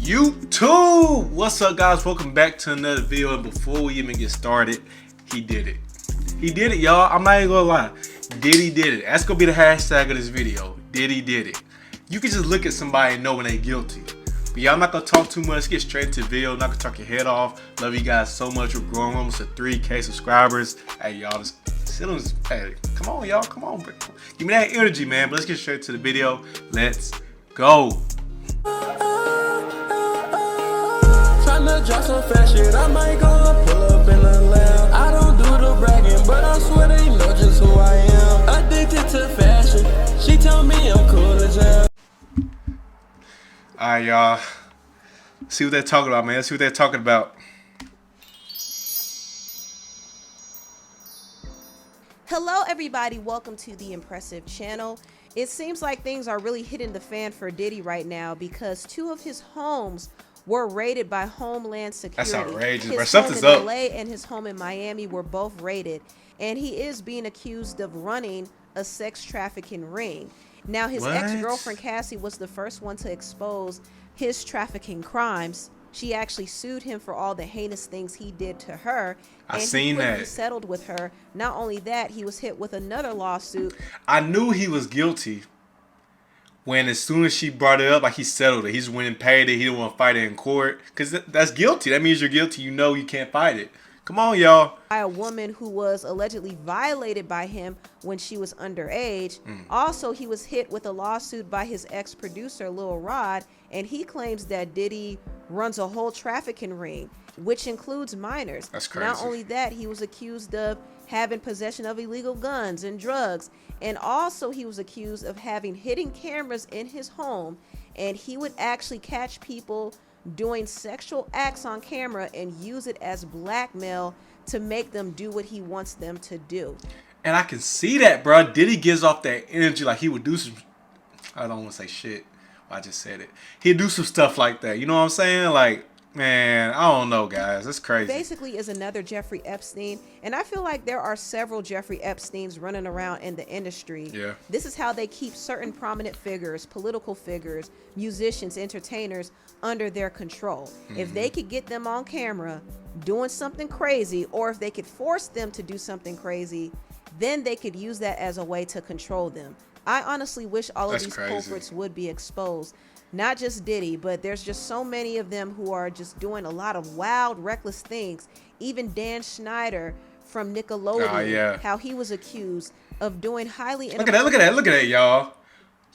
YouTube, what's up guys? Welcome back to another video. And before we even get started, he did it. He did it, y'all. I'm not even gonna lie. Diddy did it. That's gonna be the hashtag of this video. Diddy did it. You can just look at somebody and know when they guilty. But y'all, I'm not gonna talk too much. Let's get straight into the video. I'm not gonna talk your head off. Love you guys so much. We're growing almost to 3K subscribers. Hey y'all, just sit on this. Hey, come on y'all, come on, bro. Give me that energy, man. But let's get straight to the video. Let's go. Drop some fast shit, I might go and pull up in the lab. I don't do the bragging, but I swear they know just who I am. Addicted to fashion, she told me I'm cool as hell. Alright, y'all. See what they're talking about, man. Let's see what they're talking about. Hello everybody, welcome to the Impressive channel. It seems like things are really hitting the fan for Diddy right now because two of his homes were raided by Homeland Security. That's outrageous, bro. His Something's home in up. LA and his home in Miami were both raided, and he is being accused of running a sex trafficking ring. Now, his ex-girlfriend Cassie was the first one to expose his trafficking crimes. She actually sued him for all the heinous things he did to her. I and seen he that. settled with her. Not only that, he was hit with another lawsuit. I knew he was guilty when as soon as she brought it up, like he settled it. He just went and paid it. He didn't want to fight it in court. Because that's guilty. That means you're guilty. You know you can't fight it. Come on, y'all. By a woman who was allegedly violated by him when she was underage. Also, he was hit with a lawsuit by his ex-producer, Lil Rod, and he claims that Diddy runs a whole trafficking ring, which includes minors. That's crazy. Not only that, he was accused of having possession of illegal guns and drugs, and also he was accused of having hidden cameras in his home, and he would actually catch people doing sexual acts on camera and use it as blackmail to make them do what he wants them to do. And I can see that, bro. Diddy gives off that energy like he would do some, I don't want to say shit. I just said it. He'd do some stuff like that. You know what I'm saying? Like, man, I don't know, guys. That's crazy. Basically is another Jeffrey Epstein, and I feel like there are several Jeffrey Epsteins running around in the industry. Yeah. This is how they keep certain prominent figures, political figures, musicians, entertainers under their control. If they could get them on camera doing something crazy, or if they could force them to do something crazy, then they could use that as a way to control them. I honestly wish all of these culprits would be exposed. Not just Diddy, but there's just so many of them who are just doing a lot of wild, reckless things. Even Dan Schneider from Nickelodeon, how he was accused of doing highly Look at that, y'all.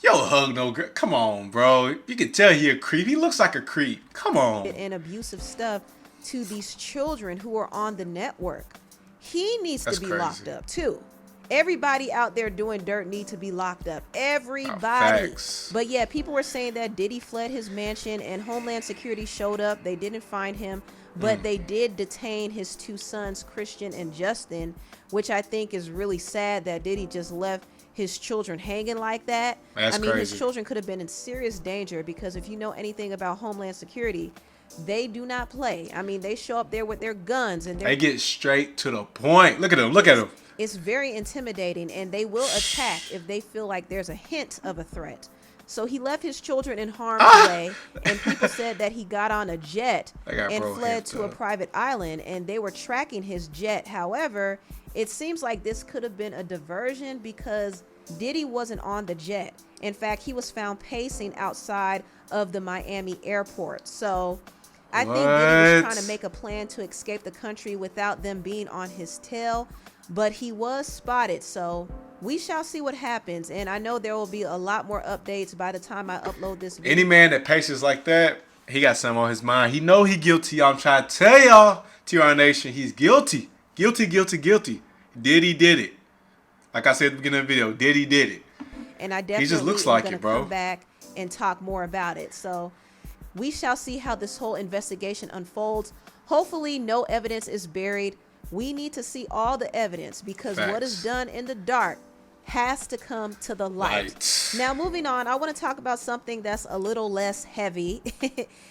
Yo, hug no girl. Come on, bro. You can tell he a creep. He looks like a creep. Come on. And abusive stuff to these children who are on the network. He needs to be locked up too. Everybody out there doing dirt need to be locked up. Everybody. But yeah, people were saying that Diddy fled his mansion and Homeland Security showed up. They didn't find him, but they did detain his two sons, Christian and Justin, which I think is really sad that Diddy just left his children hanging like that. That's crazy. His children could have been in serious danger because if you know anything about Homeland Security, they do not play. I mean, they show up there with their guns and they get straight to the point. Look at them. Look at them. It's very intimidating, and they will attack if they feel like there's a hint of a threat. So he left his children in harm's way, and people said that he got on a jet and fled to a private island, and they were tracking his jet. However, it seems like this could have been a diversion because Diddy wasn't on the jet. In fact, he was found pacing outside of the Miami airport. So I think Diddy was trying to make a plan to escape the country without them being on his tail. But he was spotted, so we shall see what happens. And I know there will be a lot more updates by the time I upload this video. Any man that paces like that, he got something on his mind. He know he guilty. I'm trying to tell y'all, to our nation, he's guilty. Guilty, guilty, guilty. Diddy did it. Like I said at the beginning of the video, Diddy did it. And I definitely he just looks like it, bro. Come back and talk more about it. So we shall see how this whole investigation unfolds. Hopefully no evidence is buried. We need to see all the evidence because what is done in the dark has to come to the light. Now, moving on, I want to talk about something that's a little less heavy.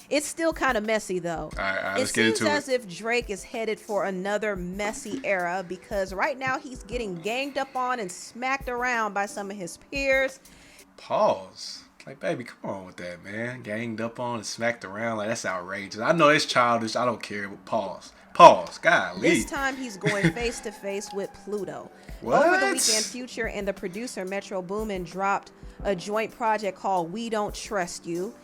It's still kind of messy, though. All right, let's get into it. It seems as if Drake is headed for another messy era because right now he's getting ganged up on and smacked around by some of his peers. Pause. Like, baby, come on with that, man. Ganged up on and smacked around. Like, that's outrageous. I know it's childish. I don't care, but pause. Pause. Golly. This time he's going face to face with Pluto. What? Over the weekend, Future and the producer Metro Boomin dropped a joint project called We Don't Trust You.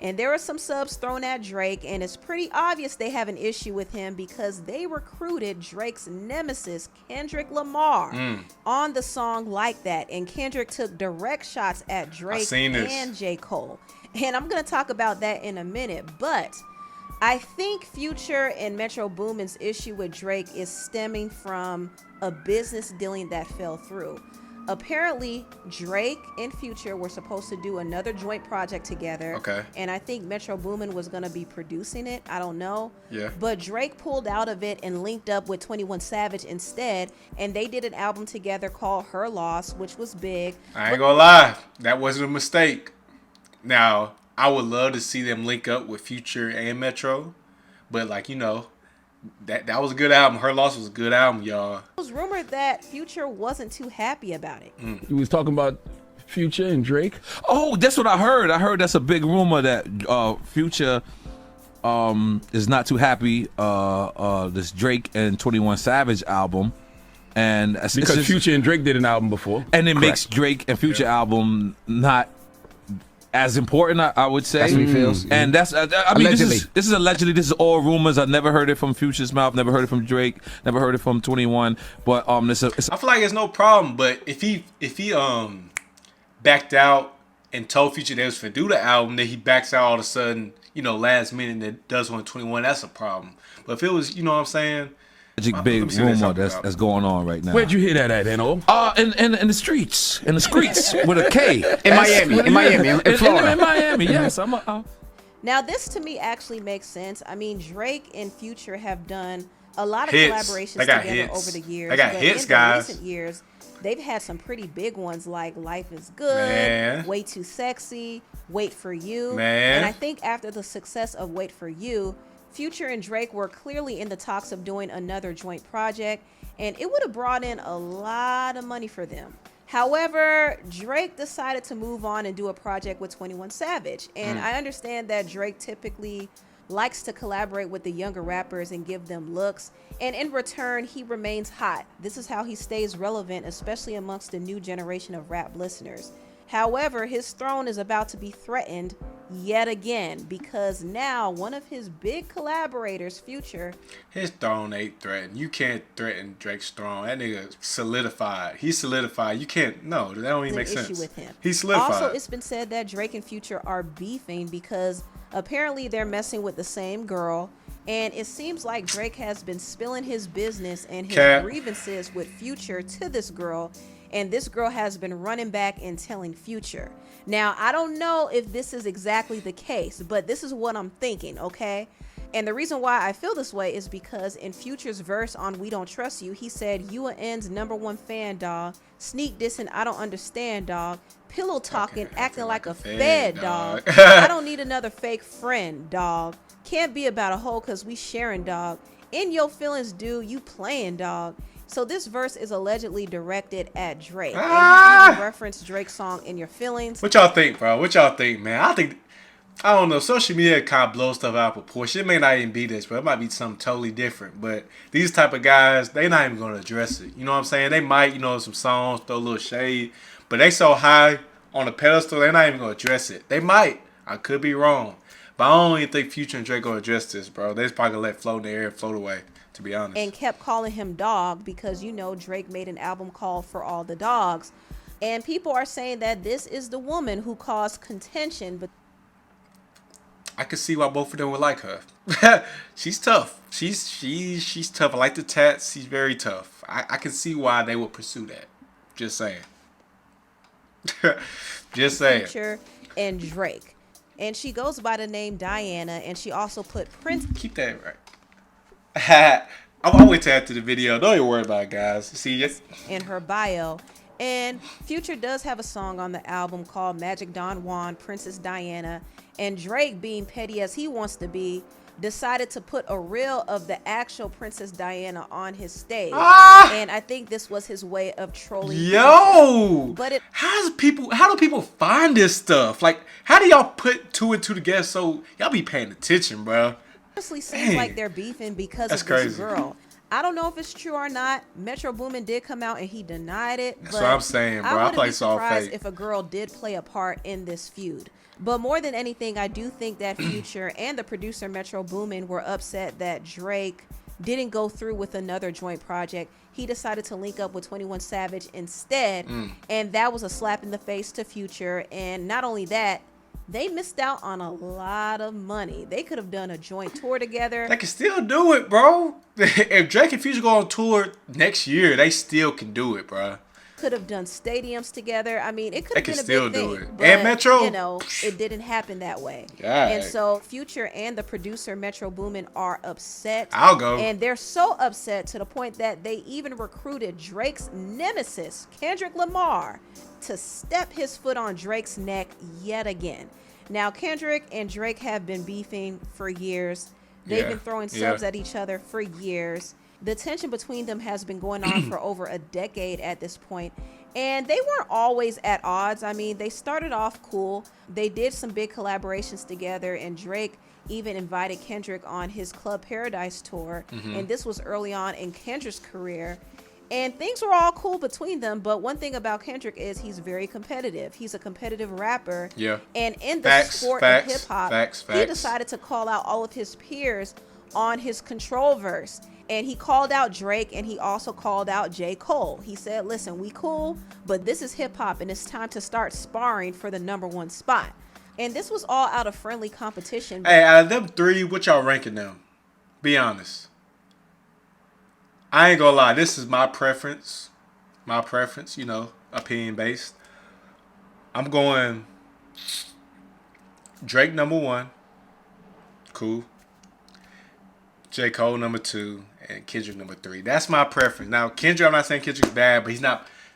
And there are some subs thrown at Drake, and it's pretty obvious they have an issue with him because they recruited Drake's nemesis, Kendrick Lamar, on the song Like That. And Kendrick took direct shots at Drake and J. Cole. And I'm going to talk about that in a minute, but I think Future and Metro Boomin's issue with Drake is stemming from a business dealing that fell through. Apparently, Drake and Future were supposed to do another joint project together. Okay. And I think Metro Boomin was going to be producing it. I don't know. Yeah. But Drake pulled out of it and linked up with 21 Savage instead. And they did an album together called Her Loss, which was big. I ain't gonna lie. That wasn't a mistake. Now, I would love to see them link up with Future and Metro. But, like, you know, that was a good album. Her Loss was a good album, y'all. It was rumored that Future wasn't too happy about it. You was talking about Future and Drake? Oh, that's what I heard. I heard that's a big rumor that Future is not too happy this Drake and 21 Savage album. And because Future and Drake did an album before. And it makes Drake and Future album not as important, I would say. That's what he feels. And that's, I mean, allegedly. This is allegedly, this is all rumors. I've never heard it from Future's mouth, never heard it from Drake, never heard it from 21. But it's I feel like it's no problem, but if he backed out and told Future they was finna do the album, then he backs out all of a sudden, you know, last minute and then does one 21, that's a problem. But if it was, you know what I'm saying? Big rumor that's going on right now. Where'd you hear that at, N.O.? In the streets. In the streets with a K. In Miami, in Florida. In Miami, yes. Now, this to me actually makes sense. I mean, Drake and Future have done a lot of Hits. collaborations They got together hits. over the years. They got but hits, in guys. the recent years, they've had some pretty big ones like Life is Good, Man. Way Too Sexy, Wait For You. Man. And I think after the success of Wait For You, Future and Drake were clearly in the talks of doing another joint project, and it would have brought in a lot of money for them. However, Drake decided to move on and do a project with 21 Savage. And I understand that Drake typically likes to collaborate with the younger rappers and give them looks. And in return, he remains hot. This is how he stays relevant, especially amongst the new generation of rap listeners. However, his throne is about to be threatened yet again because now one of his big collaborators, Future, His throne ain't threatened. You can't threaten Drake's throne. That nigga solidified. He's solidified. You can't. No, that don't even make sense. issue with him. He's solidified. Also, it's been said that Drake and Future are beefing because apparently they're messing with the same girl. And it seems like Drake has been spilling his business and his grievances with Future to this girl. And this girl has been running back and telling Future. Now, I don't know if this is exactly the case, but this is what I'm thinking, okay? And the reason why I feel this way is because in Future's verse on We Don't Trust You, he said, "You a N's #1 fan, dog. Sneak dissing, I don't understand, dog. Pillow talking, acting like a fed, dog. I don't need another fake friend, dog. Can't be about a hoe cause we sharing, dog. In your feelings, dude, you playing, dog." So this verse is allegedly directed at Drake. And you even reference Drake's song In Your Feelings. What y'all think, bro? What y'all think, man? I don't know. Social media kind of blows stuff out of proportion. It may not even be this, but it might be something totally different. But these type of guys, they not even going to address it. You know what I'm saying? They might, you know, some songs, throw a little shade. But they so high on the pedestal, they're not even going to address it. They might. I could be wrong. But I don't even think Future and Drake going to address this, bro. They just probably going to let it float in the air and float away, to be honest. And kept calling him dog because, you know, Drake made an album called For All the Dogs. And people are saying that this is the woman who caused contention. But I could see why both of them would like her. She's tough. She's tough. I like the tats. She's very tough. I can see why they would pursue that. Just saying. Just saying. Future and Drake. And she goes by the name Diana. And she also put Prince. Keep that right. I'll wait till after the video. Don't even worry about it, guys. See you. In her bio. And Future does have a song on the album called Magic Don Juan, Princess Diana. And Drake, being petty as he wants to be, decided to put a reel of the actual Princess Diana on his stage. And I think this was his way of trolling. Yo! But how do people find this stuff? Like, how do y'all put two and two together so y'all be paying attention, bro? Honestly seems like they're beefing because of this girl. I don't know if it's true or not. Metro Boomin did come out and he denied it. That's what I'm saying, bro. I wouldn't be all surprised fake. if a girl did play a part in this feud. But more than anything, I do think that Future and the producer Metro Boomin were upset that Drake didn't go through with another joint project. He decided to link up with 21 Savage instead, and that was a slap in the face to Future. And not only that, they missed out on a lot of money. They could have done a joint tour together. They can still do it, bro. If Drake and Future go on tour next year, they still can do it, bro. Could have done stadiums together. I mean, it could have been a still big do thing. it. But, And Metro, you know, it didn't happen that way. God. And so Future and the producer Metro Boomin are upset. I'll go. And they're so upset to the point that they even recruited Drake's nemesis, Kendrick Lamar, to step his foot on Drake's neck yet again. Now, Kendrick and Drake have been beefing for years. They've been throwing subs at each other for years. The tension between them has been going on for over a decade at this point. And they weren't always at odds. I mean, they started off cool. They did some big collaborations together, and Drake even invited Kendrick on his Club Paradise tour. And this was early on in Kendrick's career. And things were all cool between them. But one thing about Kendrick is he's very competitive. He's a competitive rapper. Yeah. And in the sport of hip hop, he he decided to call out all of his peers on his Control verse. And he called out Drake, and he also called out J. Cole. He said, listen, we cool, but this is hip hop, and it's time to start sparring for the #1 spot. And this was all out of friendly competition. Hey, out of them three, what y'all ranking them? Be honest. I ain't gonna lie, this is my preference. My preference, you know, opinion based. I'm going Drake #1. Cool. J. Cole #2. And Kendrick #3. That's my preference. Now, Kendrick, I'm not saying Kendrick's bad, but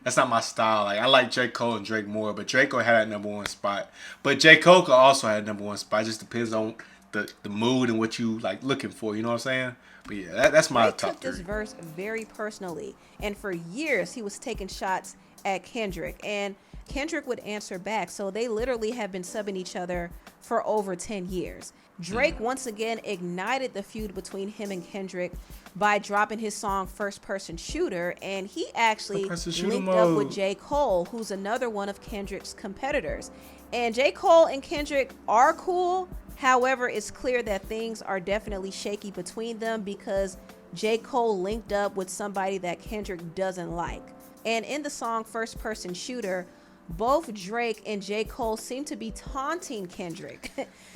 that's not my style. Like, I like J. Cole and Drake more, but Drake will have that #1 spot. But J. Cole could also have #1 spot. It just depends on the mood and what you like looking for. You know what I'm saying? But yeah, that's my Drake top took this three. verse very personally, and for years he was taking shots at Kendrick, and Kendrick would answer back. So they literally have been subbing each other for over 10 years. Drake once again ignited the feud between him and Kendrick by dropping his song First Person Shooter, and he actually linked up with J. Cole, who's another one of Kendrick's competitors. And J. Cole and Kendrick are cool. However, it's clear that things are definitely shaky between them because J. Cole linked up with somebody that Kendrick doesn't like. And in the song First Person Shooter, both Drake and J. Cole seem to be taunting Kendrick.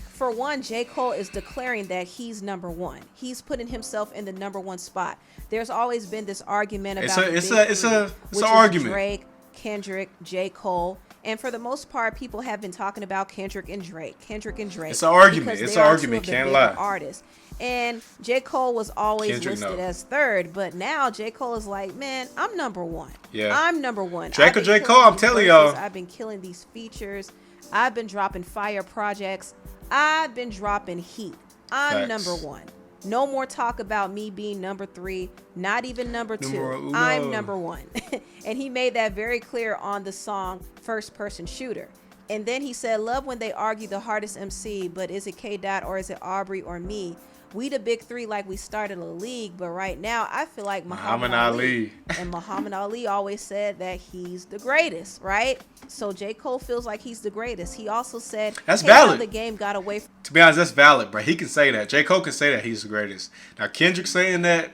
For one, J. Cole is declaring that he's #1. He's putting himself in the #1 spot. There's always been this argument about It's an argument. Drake, Kendrick, J. Cole. And for the most part, people have been talking about Kendrick and Drake. It's an argument. It's an argument. Can't lie. Artists. And J. Cole was always Kendrick, listed as third, but now J. Cole is like, man, I'm #1. Yeah. I'm #1. Drake or J. Cole, I'm telling y'all. I've been killing these features. I've been dropping fire projects. I've been dropping heat. I'm #1. No more talk about me being #3, not even #2. I'm #1. And he made that very clear on the song First Person Shooter. And then he said, love when they argue the hardest MC, but is it K. Dot or is it Aubrey or me? We the big three like we started a league, but right now I feel like Muhammad Ali. And Muhammad Ali always said that he's the greatest, right? So J. Cole feels like he's the greatest. He also said that's valid. The game got away from. To be honest, that's valid, bro. He can say that. J. Cole can say that he's the greatest. Now Kendrick saying that,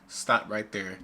stop right there.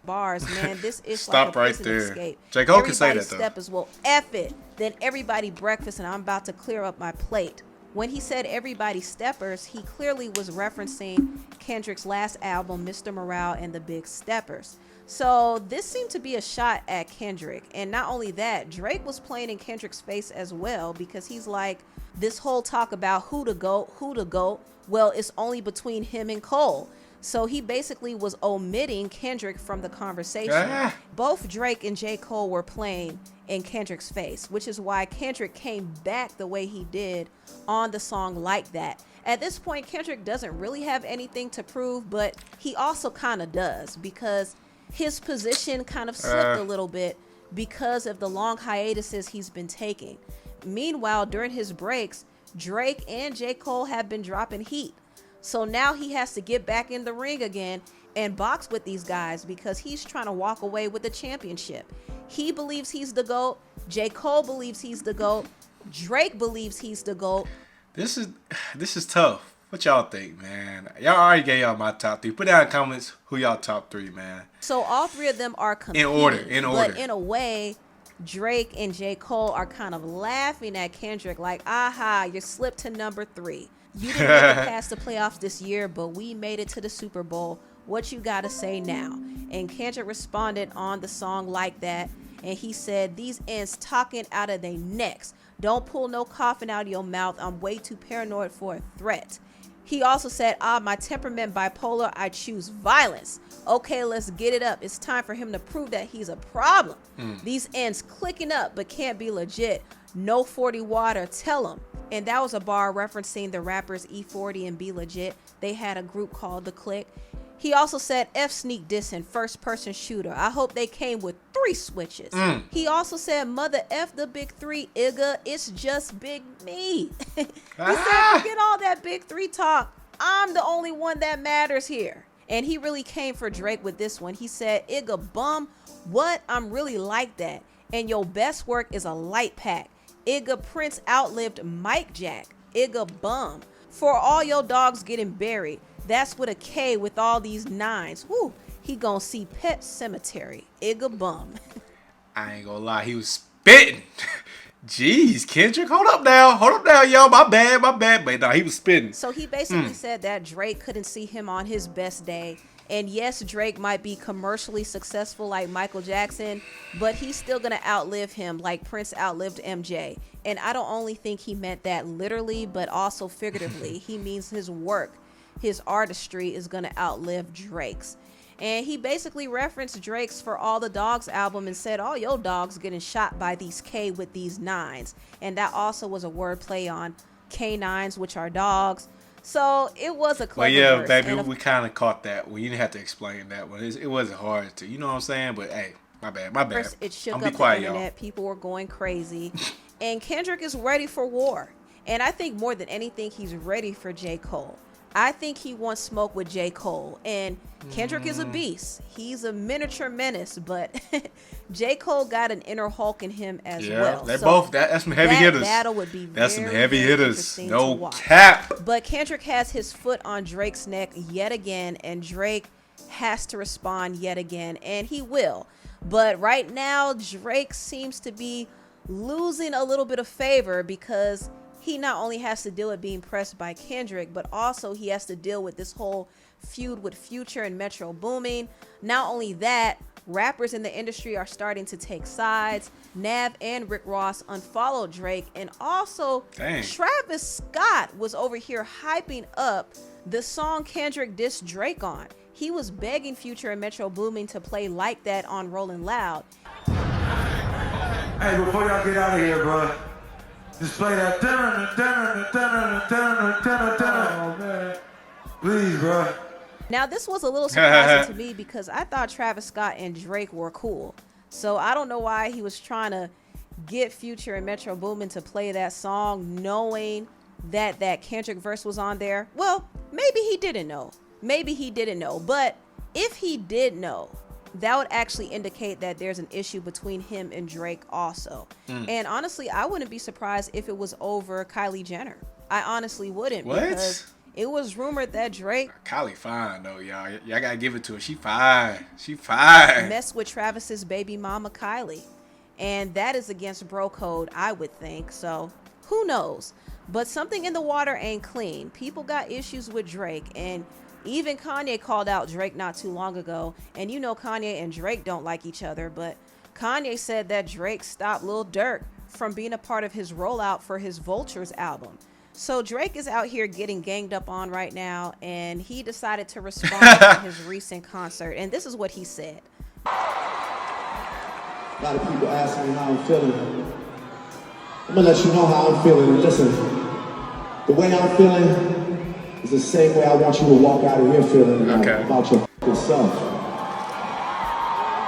Bars, man. This is stop like a right prison there. Escape. J. Cole can say that though. Steppers will F it. Then everybody breakfast, and I'm about to clear up my plate. When he said everybody steppers, he clearly was referencing Kendrick's last album, Mr. Morale and the Big Steppers. So this seemed to be a shot at Kendrick. And not only that, Drake was playing in Kendrick's face as well, because he's like, this whole talk about who to go, well, it's only between him and Cole. So he basically was omitting Kendrick from the conversation. Both Drake and J. Cole were playing in Kendrick's face, which is why Kendrick came back the way he did on the song Like That. At this point, Kendrick doesn't really have anything to prove, but he also kind of does, because his position kind of slipped a little bit because of the long hiatuses he's been taking. Meanwhile, during his breaks, Drake and J. Cole have been dropping heat. So now he has to get back in the ring again and box with these guys because he's trying to walk away with the championship. He believes he's the GOAT. J. Cole believes he's the GOAT. Drake believes he's the GOAT. This is tough. What y'all think, man? Y'all already gave y'all my top 3. Put down in the comments who y'all top 3, man. So all 3 of them are competing. In order. But in a way, Drake and J. Cole are kind of laughing at Kendrick like, aha, you slipped to number 3. You didn't make it past the playoffs this year, but we made it to the Super Bowl. What you got to say now? And Kendrick responded on the song like that. And he said, these ends talking out of their necks. Don't pull no coffin out of your mouth. I'm way too paranoid for a threat. He also said, my temperament bipolar, I choose violence. Okay, let's get it up. It's time for him to prove that he's a problem. These ends clicking up but can't be legit. No 40 water, tell him. And that was a bar referencing the rappers E40 and Be Legit. They had a group called The Click. He also said, F sneak dissing, first person shooter. I hope they came with 3 switches. He also said, mother F the big 3, Igga, it's just big me. He said, forget all that big 3 talk. I'm the only one that matters here. And he really came for Drake with this one. He said, Igga bum, what? I'm really like that. And your best work is a light pack. Igga Prince outlived Mike Jack. Igga bum. For all your dogs getting buried. That's with a K with all these 9s. Woo, he gonna see Pet Cemetery. Igga bum. I ain't gonna lie, he was spitting. Jeez, Kendrick, hold up now, y'all. My bad. But no, he was spitting. So he basically said that Drake couldn't see him on his best day. And yes, Drake might be commercially successful like Michael Jackson, but he's still gonna outlive him like Prince outlived MJ. And I don't only think he meant that literally, but also figuratively. He means his work, his artistry is gonna outlive Drake's. And he basically referenced Drake's For All the Dogs album and said, all your dogs getting shot by these K with these 9s. And that also was a wordplay on K9s, which are dogs. So it was a clever verse. Baby, we kind of caught that one. You didn't have to explain that one. It wasn't hard to, you know what I'm saying? But hey, my bad. First, it shook up the internet. Y'all. People were going crazy. And Kendrick is ready for war. And I think more than anything, he's ready for J. Cole. I think he wants smoke with J. Cole. And Kendrick is a beast. He's a miniature menace. But J. Cole got an inner Hulk in him as well. They're both. That's some heavy hitters. Battle would be That's very, some heavy very hitters. No to cap. But Kendrick has his foot on Drake's neck yet again. And Drake has to respond yet again. And he will. But right now, Drake seems to be losing a little bit of favor because he not only has to deal with being pressed by Kendrick, but also he has to deal with this whole feud with Future and Metro Boomin. Not only that, rappers in the industry are starting to take sides. Nav and Rick Ross unfollowed Drake. And also, Travis Scott was over here hyping up the song Kendrick dissed Drake on. He was begging Future and Metro Boomin to play Like That on Rollin' Loud. Hey, before y'all get out of here, bro, just play that. Oh, man. Please, bro. Now, this was a little surprising to me because I thought Travis Scott and Drake were cool. So I don't know why he was trying to get Future and Metro Boomin to play that song knowing that Kendrick verse was on there. Well, maybe he didn't know. But if he did know, that would actually indicate that there's an issue between him and Drake also. And honestly, I wouldn't be surprised if it was over Kylie Jenner. I honestly wouldn't. What? Because it was rumored that Drake... Kylie fine, though, y'all. Y'all gotta give it to her. She fine. Messed with Travis's baby mama, Kylie. And that is against bro code, I would think. So, who knows? But something in the water ain't clean. People got issues with Drake. And even Kanye called out Drake not too long ago. And you know Kanye and Drake don't like each other. But Kanye said that Drake stopped Lil Durk from being a part of his rollout for his Vultures album. So Drake is out here getting ganged up on right now. And he decided to respond to his recent concert. And this is what he said. A lot of people ask me how I'm feeling. I'm gonna let you know how I'm feeling. And listen, the The way I'm feeling is the same way I want you to walk out of here feeling about your fucking self.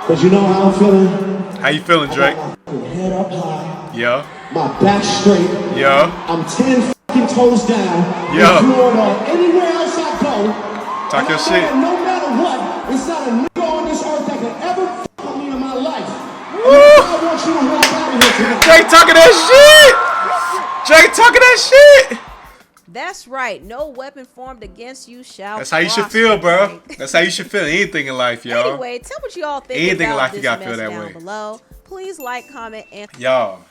Cause you know how I'm feeling? How you feeling, Drake? I got my head up high. Yeah. My back straight. Yeah. I'm 10 fucking toes down. Yeah. And going on anywhere else I go. Talk your shit. No matter what, it's not a nigga on this earth that can ever fuck with me in my life. Woo! I want you to walk out of here tonight. Drake talking that shit. Drake talking that shit. That's right. No weapon formed against you shall That's how you should prosper, feel, bro. Drake. That's how you should feel. Anything in life, y'all. Anyway, tell what you all think Anything in about life, you this gotta mess feel that down way. below. Please like, comment, and Y'all,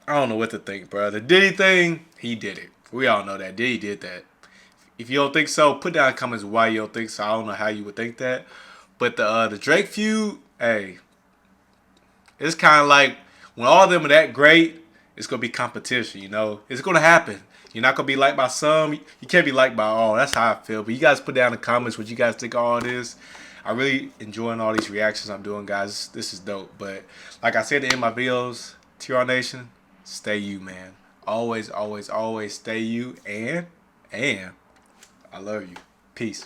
I don't know what to think, bro. The Diddy thing, he did it. We all know that. Diddy did that. If you don't think so, put down in the comments why you don't think so. I don't know how you would think that. But the Drake feud, hey, it's kind of like when all of them are that great, it's going to be competition, you know? It's going to happen. You're not going to be liked by some. You can't be liked by all. That's how I feel. But you guys put down in the comments what you guys think of all this. I really enjoying all these reactions I'm doing, guys. This is dope. But like I said in my videos, TR Nation, stay you, man. Always, always, always stay you. And I love you. Peace.